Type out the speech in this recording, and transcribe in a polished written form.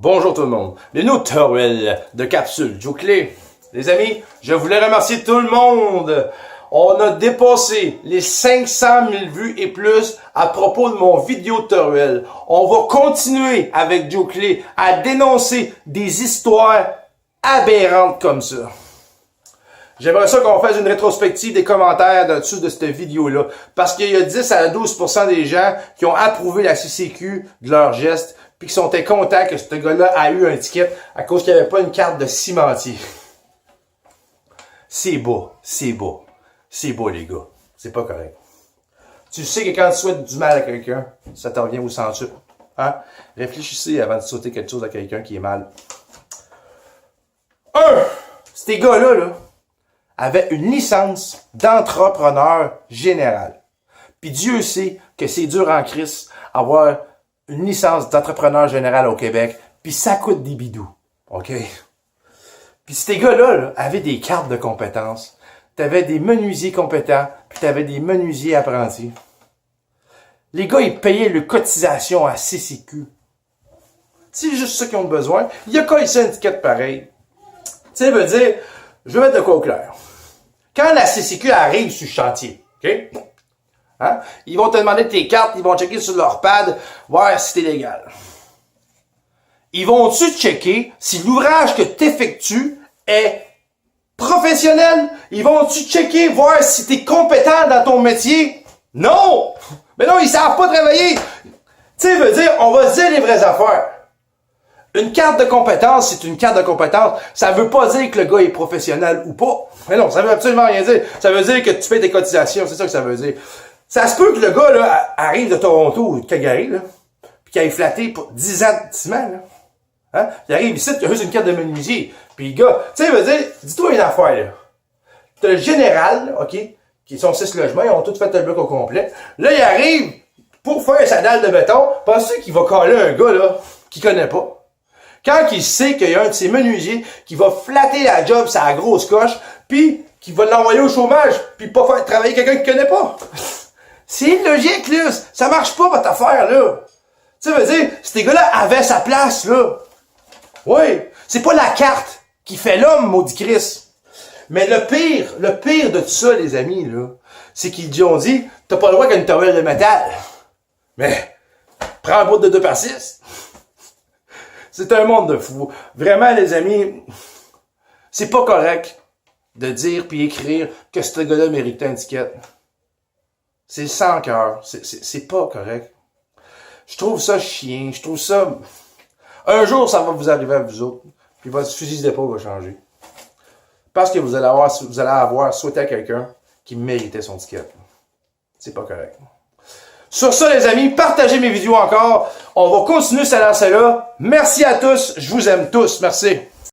Bonjour tout le monde, bienvenue au tutoriel de capsule Joe Clé. Les amis, je voulais remercier tout le monde. On a dépassé les 500 000 vues et plus à propos de mon vidéo tutoriel. On va continuer avec Joe Clé à dénoncer des histoires aberrantes comme ça. J'aimerais ça qu'on fasse une rétrospective des commentaires dessus de cette vidéo-là. Parce qu'il y a 10 à 12% des gens qui ont approuvé la CCQ de leur geste puis qui sont contents que ce gars-là a eu un ticket à cause qu'il n'y avait pas une carte de cimentier. C'est beau, c'est beau. C'est beau, les gars. C'est pas correct. Tu sais que quand tu souhaites du mal à quelqu'un, ça t'en revient au centre. Hein? Réfléchissez avant de souhaiter quelque chose à quelqu'un qui est mal. Ces gars-là, avaient une licence d'entrepreneur général. Puis Dieu sait que c'est dur en Christ avoir une licence d'entrepreneur général au Québec, puis ça coûte des bidous. OK? Puis ces gars-là avaient des cartes de compétences. T'avais des menuisiers compétents, puis t'avais des menuisiers apprentis. Les gars, ils payaient leur cotisation à CCQ. C'est juste ça qu'ils ont besoin. Il y a qu'à ici une étiquette pareil. Tu sais, veut dire, je vais mettre de quoi au clair. Quand la CCQ arrive sur le chantier, OK? Hein? Ils vont te demander tes cartes, ils vont checker sur leur pad, voir si t'es légal. Ils vont-tu checker si l'ouvrage que tu effectues est professionnel? Ils vont-tu checker, voir si t'es compétent dans ton métier? Non! Mais non, ils savent pas travailler! Tu sais, veut dire, on va se dire les vraies affaires. Une carte de compétence, c'est une carte de compétence. Ça veut pas dire que le gars est professionnel ou pas. Mais non, ça veut absolument rien dire. Ça veut dire que tu payes tes cotisations, c'est ça que ça veut dire. Ça se peut que le gars, là, arrive de Toronto ou de Calgary, là, puis qu'il ait flatté pour 10 ans de ciment, là. Hein? Il arrive ici, il a juste une carte de menuisier. Puis le gars, tu sais, veut dire, dis-toi une affaire, là. T'as le général, OK, qui sont 6 logements, ils ont tous fait le bloc au complet. Là, il arrive pour faire sa dalle de béton, pensez qu'il va coller un gars, là, qu'il connaît pas. Quand il sait qu'il y a un de ses menuisiers qui va flatter la job sur la grosse coche, puis qui va l'envoyer au chômage, puis pas faire travailler quelqu'un qu'il connaît pas. C'est illogique, là. Ça marche pas, votre affaire, là. Tu sais, veut dire, ces gars-là avaient sa place, là. Oui. C'est pas la carte qui fait l'homme, maudit Christ. Mais le pire de tout ça, les amis, là, c'est qu'ils ont dit, t'as pas le droit qu'à une towel de métal. Mais, prends un bout de 2x6. C'est un monde de fou. Vraiment, les amis, c'est pas correct de dire puis écrire que ce gars-là méritait un ticket. C'est sans cœur. C'est pas correct. Je trouve ça chien. Je trouve ça... Un jour, ça va vous arriver à vous autres. Puis votre fusil d'épaule va changer. Parce que vous allez avoir souhaité à quelqu'un qui méritait son ticket. C'est pas correct. Sur ça, les amis, partagez mes vidéos encore. On va continuer cette lancée-là. Merci à tous. Je vous aime tous. Merci.